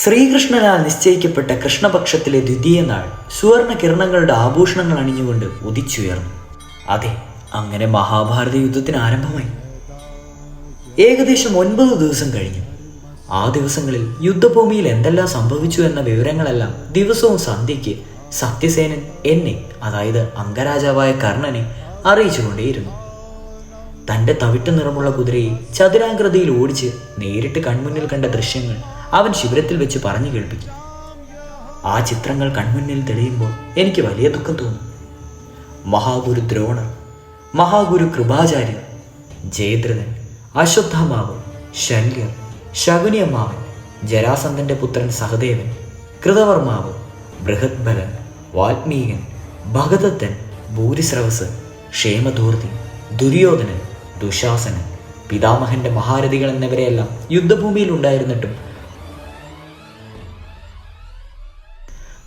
ശ്രീകൃഷ്ണനാൽ നിശ്ചയിക്കപ്പെട്ട കൃഷ്ണപക്ഷത്തിലെ ദ്വിതീയ നാൾ സുവർണ കിരണങ്ങളുടെ ആഭൂഷണങ്ങൾ അണിഞ്ഞുകൊണ്ട് ഉദിച്ചുയർന്നു. അതെ, അങ്ങനെ മഹാഭാരത യുദ്ധത്തിന് ആരംഭമായി. ഏകദേശം 9 ദിവസം കഴിഞ്ഞു. ആ ദിവസങ്ങളിൽ യുദ്ധഭൂമിയിൽ എന്തെല്ലാം സംഭവിച്ചു എന്ന വിവരങ്ങളെല്ലാം ദിവസവും സന്ധ്യയ്ക്ക് സത്യസേനൻ എന്നെ, അതായത് അംഗരാജാവായ കർണനെ അറിയിച്ചുകൊണ്ടേയിരുന്നു. തൻ്റെ തവിട്ട് നിറമുള്ള കുതിരയെ ചതുരാകൃതിയിൽ ഓടിച്ച് നേരിട്ട് കൺമുന്നിൽ കണ്ട ദൃശ്യങ്ങൾ അവൻ ശിബിരത്തിൽ വെച്ച് പറഞ്ഞു കേൾപ്പിക്കും. ആ ചിത്രങ്ങൾ കൺമുന്നിൽ തെളിയുമ്പോൾ എനിക്ക് വലിയ ദുഃഖം തോന്നും. മഹാഗുരു ദ്രോണർ, മഹാഗുരു കൃപാചാര്യർ, ജയദ്രഥൻ, അശ്വത്ഥാമാവ്, ശല്യർ, ശകുനിയമ്മാവൻ, ജരാസന്ധന്റെ പുത്രൻ സഹദേവൻ, കൃതവർമാവ്, ബൃഹദ്ബലൻ, വാൽമീകൻ, ഭഗദത്തൻ, ഭൂരിസ്രവസ്, ക്ഷേമധൂർത്തി, ദുര്യോധനൻ, ദുശാസനൻ, പിതാമഹന്റെ മഹാരഥികൾ എന്നിവരെയെല്ലാം യുദ്ധഭൂമിയിൽ ഉണ്ടായിരുന്നിട്ടും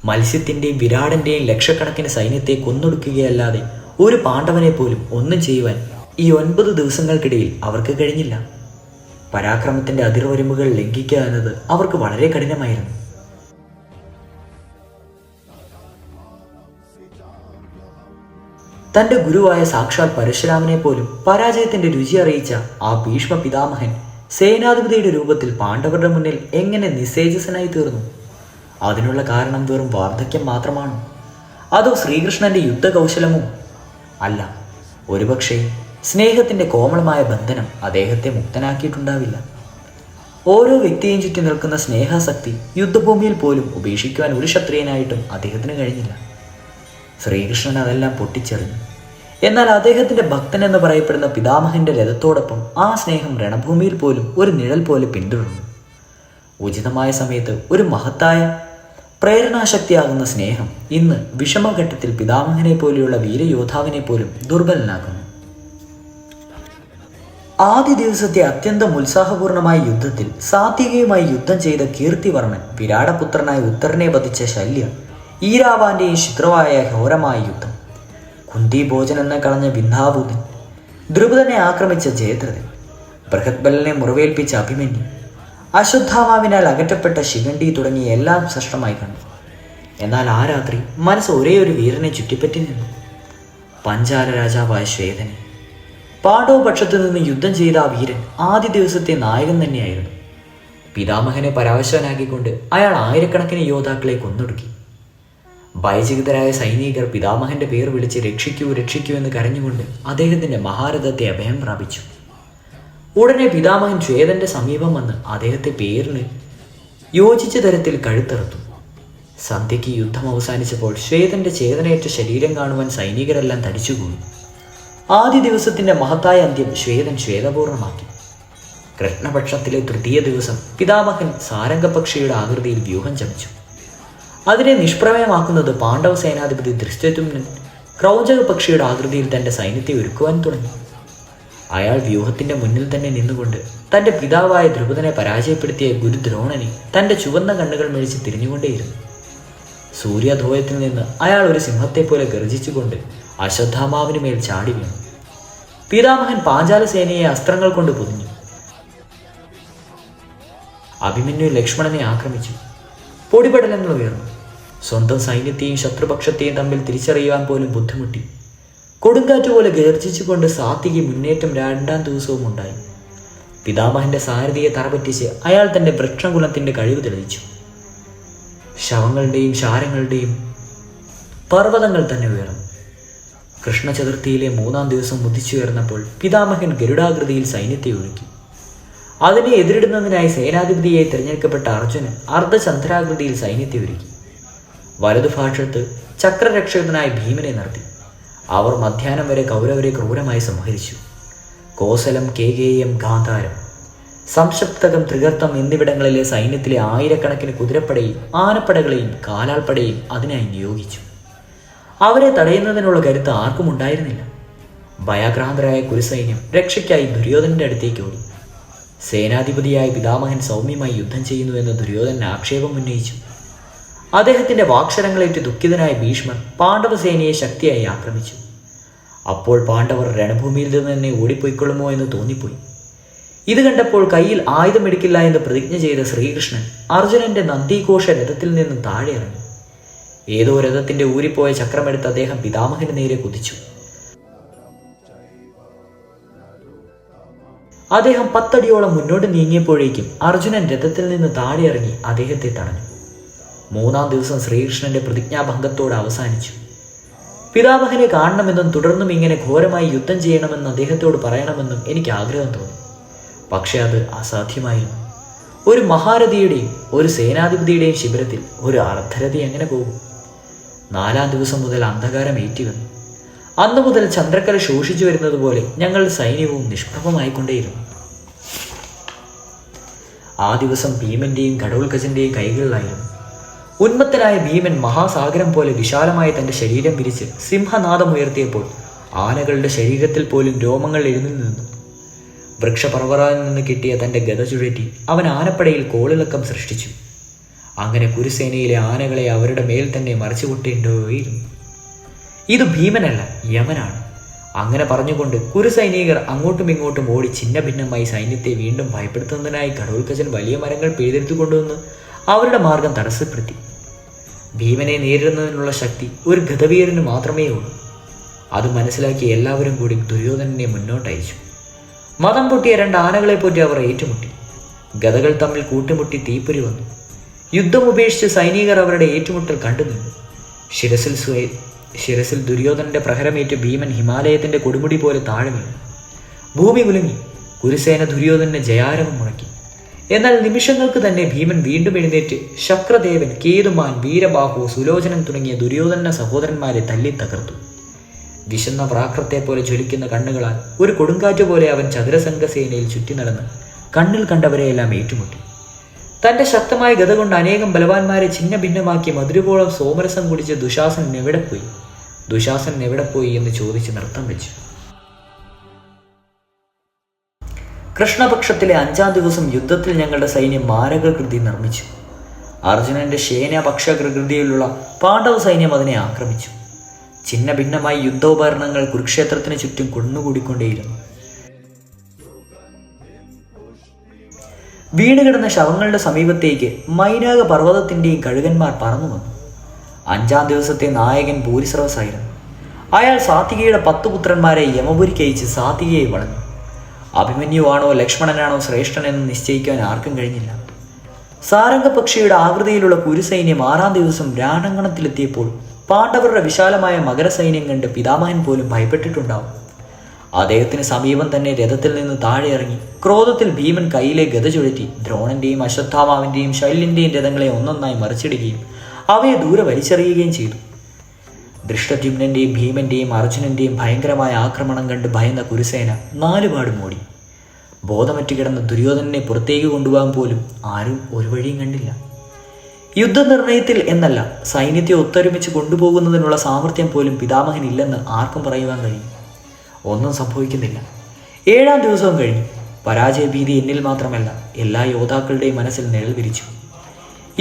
മത്സ്യത്തിന്റെയും വിരാടന്റെയും ലക്ഷക്കണക്കിന് സൈന്യത്തെ കൊന്നൊടുക്കുകയല്ലാതെ ഒരു പാണ്ഡവനെ പോലും ഒന്നും ചെയ്യുവാൻ ഈ 9 ദിവസങ്ങൾക്കിടയിൽ അവർക്ക് കഴിഞ്ഞില്ല. പരാക്രമത്തിന്റെ അതിർവരമ്പുകൾ ലംഘിക്കുക എന്നത് അവർക്ക് വളരെ കഠിനമായിരുന്നു. തന്റെ ഗുരുവായ സാക്ഷാൽ പരശുരാമനെ പോലും പരാജയത്തിന്റെ രുചി അറിയിച്ച ആ ഭീഷ്മ പിതാമഹൻ സേനാധിപതിയുടെ രൂപത്തിൽ പാണ്ഡവരുടെ മുന്നിൽ എങ്ങനെ നിസ്സേജസനായി തീർന്നു? അതിനുള്ള കാരണം വെറും വാർദ്ധക്യം മാത്രമാണോ? അതോ ശ്രീകൃഷ്ണന്റെ യുദ്ധകൗശലമോ? അല്ല, ഒരുപക്ഷെ സ്നേഹത്തിന്റെ കോമളമായ ബന്ധനം അദ്ദേഹത്തെ മുക്തനാക്കിയിട്ടുണ്ടാവില്ല. ഓരോ വ്യക്തിയും ചുറ്റി നിൽക്കുന്ന സ്നേഹാസക്തി യുദ്ധഭൂമിയിൽ പോലും ഉപേക്ഷിക്കുവാൻ ഒരു ക്ഷത്രിയനായിട്ടും അദ്ദേഹത്തിന് കഴിഞ്ഞില്ല. ശ്രീകൃഷ്ണൻ അതെല്ലാം പൊട്ടിച്ചെറിഞ്ഞു. എന്നാൽ അദ്ദേഹത്തിന്റെ ഭക്തൻ എന്ന് പറയപ്പെടുന്ന പിതാമഹന്റെ രഥത്തോടൊപ്പം ആ സ്നേഹം രണഭൂമിയിൽ പോലും ഒരു നിഴൽ പോലെ പിന്തുടർന്നു. ഉചിതമായ സമയത്ത് ഒരു മഹത്തായ പ്രേരണാശക്തിയാകുന്ന സ്നേഹം ഇന്ന് വിഷമഘട്ടത്തിൽ പിതാമഹനെ പോലെയുള്ള വീരയോദ്ധാവിനെ പോലും ദുർബലനാക്കുന്നു. ആദ്യ ദിവസത്തെ അത്യന്തം ഉത്സാഹപൂർണമായ യുദ്ധത്തിൽ സാത്വികയുമായി യുദ്ധം ചെയ്ത കീർത്തിവർമ്മൻ, വിരാടപുത്രനായ ഉത്തരനെ വധിച്ച ശല്യർ, ഈരാവാന്റെയും ശുദ്രവായ ഘോരമായ യുദ്ധം, കുന്തി ഭോജൻ എന്ന കളഞ്ഞ വിന്ധാവുതൻ, ദ്രുപദനെ ആക്രമിച്ച ജയദ്രഥൻ, ബൃഹദ്ബലനെ മുറിവേൽപ്പിച്ച അഭിമന്യു, അശ്വത്ഥാമാവിനാൽ അകറ്റപ്പെട്ട ശിഖണ്ഡി തുടങ്ങിയ എല്ലാം സ്പഷ്ടമായി കണ്ടു. എന്നാൽ ആ രാത്രി മനസ്സ് ഒരേ ഒരു വീരനെ ചുറ്റിപ്പറ്റി നിന്നു. പഞ്ചാല രാജാവായ ശ്വേതനെ. പാണ്ഡവ പക്ഷത്തു നിന്ന് യുദ്ധം ചെയ്ത ആ വീരൻ ആദ്യ ദിവസത്തെ നായകൻ തന്നെയായിരുന്നു. പിതാമഹനെ പരാവശനാക്കിക്കൊണ്ട് അയാൾ ആയിരക്കണക്കിന് യോദ്ധാക്കളെ കൊന്നൊടുക്കി. ഭയചകിതരായ സൈനികർ പിതാമഹന്റെ പേർ വിളിച്ച് രക്ഷിക്കൂ രക്ഷിക്കൂ എന്ന് കരഞ്ഞുകൊണ്ട് അദ്ദേഹത്തിന്റെ മഹാരഥത്തെ അഭയം പ്രാപിച്ചു. ഉടനെ പിതാമഹൻ ശ്വേതന്റെ സമീപം വന്ന് അദ്ദേഹത്തെ പേരിന് യോജിച്ച തരത്തിൽ കഴുത്തറുത്തു. സന്ധ്യയ്ക്ക് യുദ്ധം അവസാനിച്ചപ്പോൾ ശ്വേതന്റെ ചേതനയേറ്റ ശരീരം കാണുവാൻ സൈനികരെല്ലാം തടിച്ചുകൂടി. ആദ്യ ദിവസത്തിന്റെ മഹത്തായ അന്ത്യം ശ്വേതൻ ശ്വേതപൂർണമാക്കി. കൃഷ്ണപക്ഷത്തിലെ തൃതീയ ദിവസം പിതാമഹൻ സാരംഗപക്ഷിയുടെ ആകൃതിയിൽ വ്യൂഹം ചമച്ചു. അതിനെ നിഷ്പ്രമേയമാക്കുന്നത് പാണ്ഡവ സേനാധിപതി ധൃഷ്ടദ്യുമ്നൻ ക്രൗഞ്ചക പക്ഷിയുടെ ആകൃതിയിൽ തന്റെ സൈന്യത്തെ ഒരുക്കുവാൻ തുടങ്ങി. അയാൾ വ്യൂഹത്തിന്റെ മുന്നിൽ തന്നെ നിന്നുകൊണ്ട് തന്റെ പിതാവായ ദ്രുപദനെ പരാജയപ്പെടുത്തിയ ഗുരുദ്രോണനെ തന്റെ ചുവന്ന കണ്ണുകൾ മേടിച്ച് തിരിഞ്ഞുകൊണ്ടേയിരുന്നു. സൂര്യാധോയത്തിൽ നിന്ന് അയാൾ ഒരു സിംഹത്തെ പോലെ ഗർജിച്ചുകൊണ്ട് അശ്വത്ഥാമാവിന് മേൽ ചാടി വീണു. പിതാമഹൻ പാഞ്ചാല സേനയെ അസ്ത്രങ്ങൾ കൊണ്ട് പൊതിഞ്ഞു. അഭിമന്യു ലക്ഷ്മണനെ ആക്രമിച്ചു. പൊടിപടലങ്ങൾ ഉയർന്നു. സ്വന്തം സൈന്യത്തെയും ശത്രുപക്ഷത്തെയും തമ്മിൽ തിരിച്ചറിയുവാൻ പോലും ബുദ്ധിമുട്ടി. കൊടുങ്കാറ്റ് പോലെ ഗർജിച്ചുകൊണ്ട് സാത്വിക മുന്നേറ്റം 2ാം ദിവസവും ഉണ്ടായി. പിതാമഹന്റെ സാരഥിയെ തറപറ്റിച്ച് അയാൾ തന്റെ വൃക്ഷകുലത്തിന്റെ കഴിവ് തെളിയിച്ചു. ശവങ്ങളുടെയും ശാരങ്ങളുടെയും പർവ്വതങ്ങൾ തന്നെ ഉയർന്നു. കൃഷ്ണചതുർത്ഥിയിലെ 3ാം ദിവസം ഉദിച്ചുയർന്നപ്പോൾ പിതാമഹൻ ഗരുഡാകൃതിയിൽ സൈന്യത്തെ ഒഴുക്കി. അതിനെ എതിരിടുന്നതിനായി സേനാധിപതിയായി തിരഞ്ഞെടുക്കപ്പെട്ട അർജുനൻ അർദ്ധചന്ദ്രാകൃതിയിൽ സൈന്യത്തെ ഒരുക്കി. വലതുഭാഷത്ത് ചക്രരക്ഷകനായ ഭീമനെ നിർത്തി. അവർ മധ്യാഹ്നം വരെ കൗരവരെ ക്രൂരമായി സംഹരിച്ചു. കോസലം, കേകേയം, ഗാന്ധാരം, സംശപ്തകം, ത്രികർത്തം എന്നിവിടങ്ങളിലെ സൈന്യത്തിലെ ആയിരക്കണക്കിന് കുതിരപ്പടയും ആനപ്പടകളെയും കാലാൾപ്പടയും അതിനായി നിയോഗിച്ചു. അവരെ തടയുന്നതിനുള്ള കരുത്ത് ആർക്കും ഉണ്ടായിരുന്നില്ല. ഭയാക്രാന്തരായ കുരുസൈന്യം രക്ഷയ്ക്കായി ദുര്യോധനന്റെ അടുത്തേക്ക് ഓടി. സേനാധിപതിയായ പിതാമഹൻ സൗമ്യമായി യുദ്ധം ചെയ്യുന്നുവെന്ന് ദുര്യോധനൻ ആക്ഷേപം ഉന്നയിച്ചു. അദ്ദേഹത്തിന്റെ വാക്ഷരങ്ങളേറ്റ് ദുഃഖിതനായ ഭീഷ്മർ പാണ്ഡവ സേനയെ ശക്തിയായി ആക്രമിച്ചു. അപ്പോൾ പാണ്ഡവർ രണഭൂമിയിൽ നിന്ന് തന്നെ ഓടിപ്പോയിക്കൊള്ളുമോ എന്ന് തോന്നിപ്പോയി. ഇത് കണ്ടപ്പോൾ കയ്യിൽ ആയുധമെടുക്കില്ല എന്ന് പ്രതിജ്ഞ ചെയ്ത ശ്രീകൃഷ്ണൻ അർജുനന്റെ നന്ദിഘോഷ രഥത്തിൽ നിന്ന് താഴെ ഇറങ്ങി. ഏതോ രഥത്തിന്റെ ഊരിപ്പോയ ചക്രമെടുത്ത് അദ്ദേഹം പിതാമഹന് നേരെ കുതിച്ചു. അദ്ദേഹം 10 അടിയോളം മുന്നോട്ട് നീങ്ങിയപ്പോഴേക്കും അർജുനൻ രഥത്തിൽ നിന്ന് താഴെ ഇറങ്ങി അദ്ദേഹത്തെ തടഞ്ഞു. 3-ാം ദിവസം ശ്രീകൃഷ്ണന്റെ പ്രതിജ്ഞാഭംഗത്തോടെ അവസാനിച്ചു. പിതാമഹനെ കാണണമെന്നും തുടർന്നും ഇങ്ങനെ ഘോരമായി യുദ്ധം ചെയ്യണമെന്ന് അദ്ദേഹത്തോട് പറയണമെന്നും എനിക്ക് ആഗ്രഹം തോന്നി. പക്ഷെ അത് അസാധ്യമായിരുന്നു. ഒരു മഹാരഥിയുടെയും ഒരു സേനാധിപതിയുടെയും ശിബിരത്തിൽ ഒരു അർദ്ധരഥി എങ്ങനെ പോകും? 4-ാം ദിവസം മുതൽ അന്ധകാരം ഏറ്റുവന്നു. അന്നു മുതൽ ചന്ദ്രക്കല ശോഷിച്ചു വരുന്നത് പോലെ ഞങ്ങളുടെ സൈന്യവും നിഷ്പ്രഭമായിക്കൊണ്ടേയിരുന്നു. ആ ദിവസം ഭീമന്റെയും ഘടോൽക്കജന്റെയും കൈകളിലായിരുന്നു. ഉന്മത്തനായ ഭീമൻ മഹാസാഗരം പോലെ വിശാലമായ തന്റെ ശരീരം വിരിച്ച് സിംഹനാദമുയർത്തിയപ്പോൾ ആനകളുടെ ശരീരത്തിൽ പോലും രോമങ്ങൾ എഴുന്നേറ്റ് നിന്നു. വൃക്ഷപർവ്വതത്തിൽ നിന്ന് കിട്ടിയ തന്റെ ഗദ ചുഴറ്റി അവൻ ആനപ്പടയിൽ കോളിളക്കം സൃഷ്ടിച്ചു. അങ്ങനെ കുരുസേനയിലെ ആനകളെ അവരുടെ മേൽ തന്നെ മറിച്ചുകൊട്ടേണ്ടോയിരുന്നു. ഇത് ഭീമനല്ല, യമനാണ്. അങ്ങനെ പറഞ്ഞുകൊണ്ട് കുരുസൈനികർ അങ്ങോട്ടും ഇങ്ങോട്ടും ഓടി ഛിന്ന ഭിന്നമായി സൈന്യത്തെ വീണ്ടും ഭയപ്പെടുത്തുന്നതിനായി ഘടോൽക്കജൻ വലിയ മരങ്ങൾ പിഴുതെടുത്തു കൊണ്ടുവന്ന് അവരുടെ മാർഗം തടസ്സപ്പെടുത്തി. ഭീമനെ നേരിടുന്നതിനുള്ള ശക്തി ഒരു ഗദവീരന് മാത്രമേ ഉള്ളൂ. അത് മനസ്സിലാക്കി എല്ലാവരും കൂടി ദുര്യോധനനെ മുന്നോട്ടയച്ചു. മതം പൊട്ടിയ 2 ആനകളെ പോറ്റി അവർ ഏറ്റുമുട്ടി. ഗദകൾ തമ്മിൽ കൂട്ടിമുട്ടി തീപ്പൊരി വന്നു. യുദ്ധം ഉപേക്ഷിച്ച് സൈനികർ അവരുടെ ഏറ്റുമുട്ടൽ കണ്ടുനിന്നു. ശിരസിൽ ദുര്യോധനന്റെ പ്രഹരമേറ്റ് ഭീമൻ ഹിമാലയത്തിന്റെ കൊടുമുടി പോലെ താഴെ വീണു. ഭൂമി കുലുങ്ങി. കുരുസേന ദുര്യോധനന് ജയാരവം മുഴക്കി. എന്നാൽ നിമിഷങ്ങൾക്ക് തന്നെ ഭീമൻ വീണ്ടും എഴുന്നേറ്റ് ശക്രദേവൻ, കേതുമാൻ, വീരബാഹു, സുലോചനൻ തുടങ്ങിയ ദുര്യോധന സഹോദരന്മാരെ തല്ലി തകർത്തു. വിശന്ന പ്രാകൃത്തെ പോലെ ജ്വലിക്കുന്ന കണ്ണുകളാൽ ഒരു കൊടുങ്കാറ്റ് പോലെ അവൻ ചതുരസംഘസേനയിൽ ചുറ്റി നടന്ന് കണ്ണിൽ കണ്ടവരെയെല്ലാം ഏറ്റുമുട്ടി. തന്റെ ശക്തമായ ഗത കൊണ്ട് അനേകം ബലവാന്മാരെ ഛിന്ന ഭിന്നമാക്കി മധുരകോളം സോമരസം കുടിച്ച് ദുശാസനൻ എവിടെ പോയി എന്ന് ചോദിച്ച് നൃത്തം വെച്ചു. കൃഷ്ണപക്ഷത്തിലെ 5-ാം ദിവസം യുദ്ധത്തിൽ ഞങ്ങളുടെ സൈന്യം മാരകകൃതി നിർമ്മിച്ചു. അർജുനന്റെ ശേനപക്ഷകൃതിയിലുള്ള പാണ്ഡവ സൈന്യം അതിനെ ആക്രമിച്ചു. ഛിന്ന ഭിന്നമായി യുദ്ധോപകരണങ്ങൾ കുരുക്ഷേത്രത്തിന് ചുറ്റും കൊണ്ടുകൂടിക്കൊണ്ടേയിരുന്നു. വീണുകിടന്ന ശവങ്ങളുടെ സമീപത്തേക്ക് മൈനാക പർവ്വതത്തിന്റെയും കഴുകന്മാർ പറന്നു വന്നു. 5-ാം ദിവസത്തെ നായകൻ ഭൂരിശ്രവസായിരുന്നു. അയാൾ സാത്വികയുടെ 10 പുത്രന്മാരെ യമപുരിക്കയച്ച് സാത്വികയെ വളഞ്ഞു. അഭിമന്യുവാണോ ലക്ഷ്മണനാണോ ശ്രേഷ്ഠനെന്ന് നിശ്ചയിക്കാൻ ആർക്കും കഴിഞ്ഞില്ല. സാരംഗപക്ഷിയുടെ ആകൃതിയിലുള്ള കുരുസൈന്യം 6-ാം ദിവസം രാണങ്കണത്തിലെത്തിയപ്പോൾ പാണ്ഡവരുടെ വിശാലമായ മകരസൈന്യം കണ്ട് പിതാമഹൻ പോലും ഭയപ്പെട്ടിട്ടുണ്ടാവും. അദ്ദേഹത്തിന് സമീപം തന്നെ രഥത്തിൽ നിന്ന് താഴെ ഇറങ്ങി ക്രോധത്തിൽ ഭീമൻ കയ്യിലെ ഗദ ചുഴറ്റി ദ്രോണന്റെയും അശ്വത്ഥാമാവിന്റെയും ശല്യന്റെയും രഥങ്ങളെ ഒന്നൊന്നായി മറിച്ചിടുകയും അവയെ ദൂരെ വലിച്ചെറിയുകയും ചെയ്തു. ദൃഷ്ടദ്യുമ്നന്റെയും ഭീമന്റെയും അർജുനന്റെയും ഭയങ്കരമായ ആക്രമണം കണ്ട് ഭയന്ന കുരുസേന 4 പാടും ഓടി. ബോധമറ്റ് കിടന്ന ദുര്യോധനനെ പുറത്തേക്ക് കൊണ്ടുപോകാൻ പോലും ആരും ഒരു വഴിയും കണ്ടില്ല. യുദ്ധനിർണയത്തിൽ എന്നല്ല, സൈന്യത്തെ ഒത്തൊരുമിച്ച് കൊണ്ടുപോകുന്നതിനുള്ള സാമർഥ്യം പോലും പിതാമഹനില്ലെന്ന് ആർക്കും പറയുവാൻ കഴിയും. ഒന്നും സംഭവിക്കുന്നില്ല. 7-ാം ദിവസവും കഴിഞ്ഞു. പരാജയഭീതി എന്നിൽ മാത്രമല്ല, എല്ലാ യോദ്ധാക്കളുടെയും മനസ്സിൽ നിഴൽ വിരിച്ചു.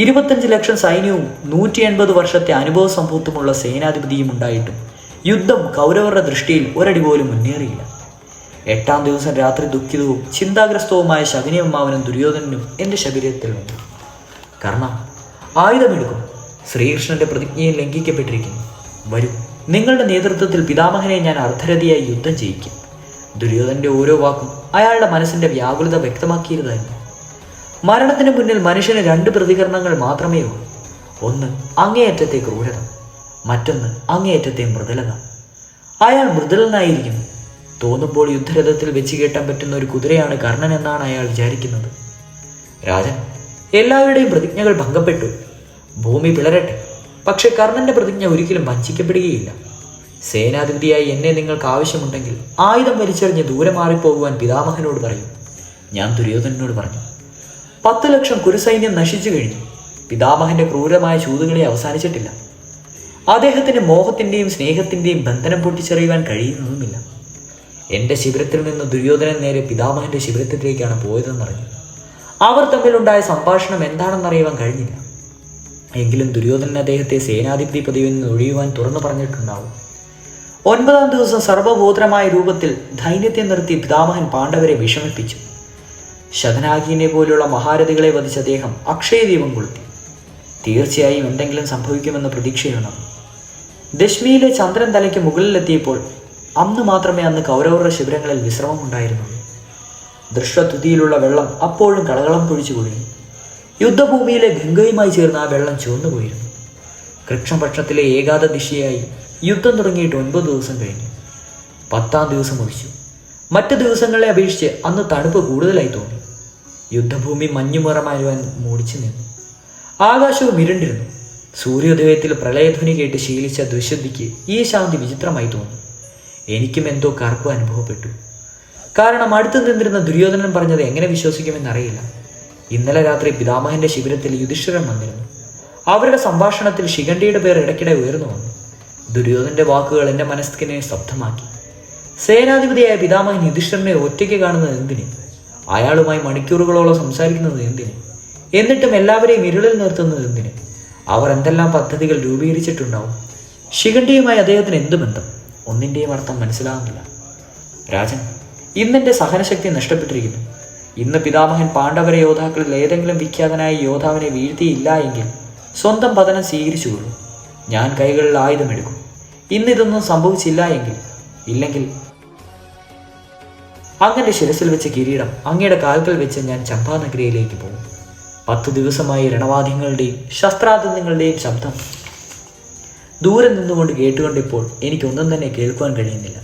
25 ലക്ഷം സൈന്യവും 180 വർഷത്തെ അനുഭവ സമ്പത്തുമുള്ള സേനാധിപതിയും ഉണ്ടായിട്ടും യുദ്ധം കൗരവരുടെ ദൃഷ്ടിയിൽ ഒരടി പോലും മുന്നേറിയില്ല. 8-ാം ദിവസം രാത്രി ദുഃഖിതവും ചിന്താഗ്രസ്തവുമായ ശകുനിയമ്മാവനും ദുര്യോധനനും എൻ്റെ ശരീരത്തിൽ വന്നു. കർണ, ആയുധമെടുക്കും. ശ്രീകൃഷ്ണന്റെ പ്രതിജ്ഞയിൽ ലംഘിക്കപ്പെട്ടിരിക്കുന്നു. വരൂ, നിങ്ങളുടെ നേതൃത്വത്തിൽ പിതാമഹനെ ഞാൻ അർദ്ധരഥിയായി യുദ്ധം ചെയ്യിക്കും. ദുര്യോധനന്റെ ഓരോ വാക്കും അയാളുടെ മനസ്സിന്റെ വ്യാകുലത വ്യക്തമാക്കിയിരുന്നായിരുന്നു. മരണത്തിന് മുന്നിൽ മനുഷ്യന് 2 പ്രതികരണങ്ങൾ മാത്രമേ ഉള്ളൂ. ഒന്ന് അങ്ങേയറ്റത്തെ ക്രൂരത, മറ്റൊന്ന് അങ്ങേയറ്റത്തെ മൃദുലത. അയാൾ മൃദുലനായിരിക്കുന്നു. തോന്നുമ്പോൾ യുദ്ധരഥത്തിൽ വെച്ച് കെട്ടാൻ പറ്റുന്ന ഒരു കുതിരയാണ് കർണൻ എന്നാണ് അയാൾ വിചാരിക്കുന്നത്. രാജൻ, എല്ലാവരുടെയും പ്രതിജ്ഞകൾ ഭംഗപ്പെട്ടു. ഭൂമി പിളരട്ടെ. പക്ഷെ കർണന്റെ പ്രതിജ്ഞ ഒരിക്കലും വഞ്ചിക്കപ്പെടുകയില്ല. സേനാധിപതിയായി എന്നെ നിങ്ങൾക്ക് ആവശ്യമുണ്ടെങ്കിൽ ആയുധം വലിച്ചെറിഞ്ഞ് ദൂരെ മാറിപ്പോകുവാൻ പിതാമഹനോട് പറയും. ഞാൻ ദുര്യോധനനോട് പറഞ്ഞു. 10 ലക്ഷം കുരുസൈന്യം നശിച്ചു കഴിഞ്ഞു. പിതാമഹന്റെ ക്രൂരമായ ചൂതുകളെ അവസാനിച്ചിട്ടില്ല. അദ്ദേഹത്തിന് മോഹത്തിന്റെയും സ്നേഹത്തിന്റെയും ബന്ധനം പൊട്ടിച്ചെറിയുവാൻ കഴിയുന്നതുമില്ല. എൻ്റെ ശിബിരത്തിൽ നിന്ന് ദുര്യോധനൻ നേരെ പിതാമഹന്റെ ശിബിരത്തിലേക്കാണ് പോയതെന്നറിഞ്ഞു. അവർ തമ്മിലുണ്ടായ സംഭാഷണം എന്താണെന്നറിയുവാൻ കഴിഞ്ഞില്ല. എങ്കിലും ദുര്യോധനൻ അദ്ദേഹത്തെ സേനാധിപതി പദവിയിൽ നിന്ന് ഒഴിയുവാൻ തുറന്നു പറഞ്ഞിട്ടുണ്ടാവും. 9-ാം ദിവസം സർവബോധമായ രൂപത്തിൽ ധൈര്യത്തെ നിർത്തി പിതാമഹൻ പാണ്ഡവരെ വിഷമിപ്പിച്ചു. ശതനാഗീനെ പോലുള്ള മഹാരഥികളെ വധിച്ച അദ്ദേഹം അക്ഷയദീപം കൊളുത്തി. തീർച്ചയായും എന്തെങ്കിലും സംഭവിക്കുമെന്ന പ്രതീക്ഷയുണ്ടാവും. ദശമിയിലെ ചന്ദ്രൻ തലയ്ക്ക് മുകളിലെത്തിയപ്പോൾ അന്ന് മാത്രമേ അന്ന് കൗരവരുടെ ശിബിരങ്ങളിൽ വിശ്രമമുണ്ടായിരുന്നുള്ളൂ. ദൃഷ്ടതുതിയിലുള്ള വെള്ളം അപ്പോഴും കളകളം പൊഴിച്ചു കൊഴിഞ്ഞു. യുദ്ധഭൂമിയിലെ ഗംഗയുമായി ചേർന്ന് ആ വെള്ളം ചുവന്നുപോയിരുന്നു. കൃഷ്ണപക്ഷത്തിലെ ഏകാദ ദിശയായി യുദ്ധം തുടങ്ങിയിട്ട് 9 ദിവസം കഴിഞ്ഞു. 10ാം ദിവസം ഒഴിച്ചു. മറ്റ് ദിവസങ്ങളെ അപേക്ഷിച്ച് അന്ന് തണുപ്പ് കൂടുതലായി തോന്നി. യുദ്ധഭൂമി മഞ്ഞുമറമാരുവാൻ മൂടിച്ചു നിന്നു. ആകാശവും ഇരുണ്ടിരുന്നു. സൂര്യോദയത്തിൽ പ്രളയധ്വനി കേട്ട് ശീലിച്ച ദുശുദ്ധിക്ക് ഈ ശാന്തി വിചിത്രമായി തോന്നി. എനിക്കും എന്തോ കറുപ്പ് അനുഭവപ്പെട്ടു. കാരണം അടുത്തു നിന്നിരുന്ന ദുര്യോധനൻ പറഞ്ഞത് എങ്ങനെ വിശ്വസിക്കുമെന്നറിയില്ല. ഇന്നലെ രാത്രി പിതാമഹന്റെ ശിബിരത്തിൽ യുധിഷ്ഠിരൻ വന്നിരുന്നു. അവരുടെ സംഭാഷണത്തിൽ ശിഖണ്ഡിയുടെ പേർ ഇടയ്ക്കിടെ ഉയർന്നു വന്നു. ദുര്യോധനന്റെ വാക്കുകൾ എൻ്റെ മനസ്സിനെ സ്തബ്ധമാക്കി. സേനാധിപതിയായ പിതാമഹൻ യുധിഷ്ഠിരനെ ഒറ്റയ്ക്ക് കാണുന്നത് എന്തിന്? അയാളുമായി മണിക്കൂറുകളോളം സംസാരിക്കുന്നത് എന്തിന്? എന്നിട്ടും എല്ലാവരെയും ഇരുളിൽ നിർത്തുന്നത് എന്തിന്? അവർ എന്തെല്ലാം പദ്ധതികൾ രൂപീകരിച്ചിട്ടുണ്ടാവും? ശിഖണ്ഡിയുമായി അദ്ദേഹത്തിന് എന്ത് ബന്ധം? ഒന്നിൻ്റെയും അർത്ഥം മനസ്സിലാകുന്നില്ല. രാജൻ, ഇന്നെൻ്റെ സഹനശക്തി നഷ്ടപ്പെട്ടിരിക്കുന്നു. ഇന്ന് പിതാമഹൻ പാണ്ഡവര യോദ്ധാക്കളിൽ ഏതെങ്കിലും വിഖ്യാതനായ യോദ്ധാവിനെ വീഴ്ത്തിയില്ല എങ്കിൽ സ്വന്തം പതനം സ്വീകരിച്ചുകൊള്ളൂ. ഞാൻ കൈകളിൽ ആയുധമെടുക്കും. ഇന്നിതൊന്നും സംഭവിച്ചില്ല എങ്കിൽ ഇല്ലെങ്കിൽ അങ്ങന്റെ ശിരസിൽ വെച്ച കിരീടം അങ്ങയുടെ കാൽക്കൽ വെച്ച് ഞാൻ ചമ്പാനഗരിയിലേക്ക് പോകും. 10 ദിവസമായി രണവാദ്യങ്ങളുടെയും ശസ്ത്രായുധങ്ങളുടെയും ശബ്ദം ദൂരെ നിന്നുകൊണ്ട് കേട്ടുകൊണ്ടിപ്പോൾ എനിക്കൊന്നും തന്നെ കേൾക്കുവാൻ കഴിയുന്നില്ല.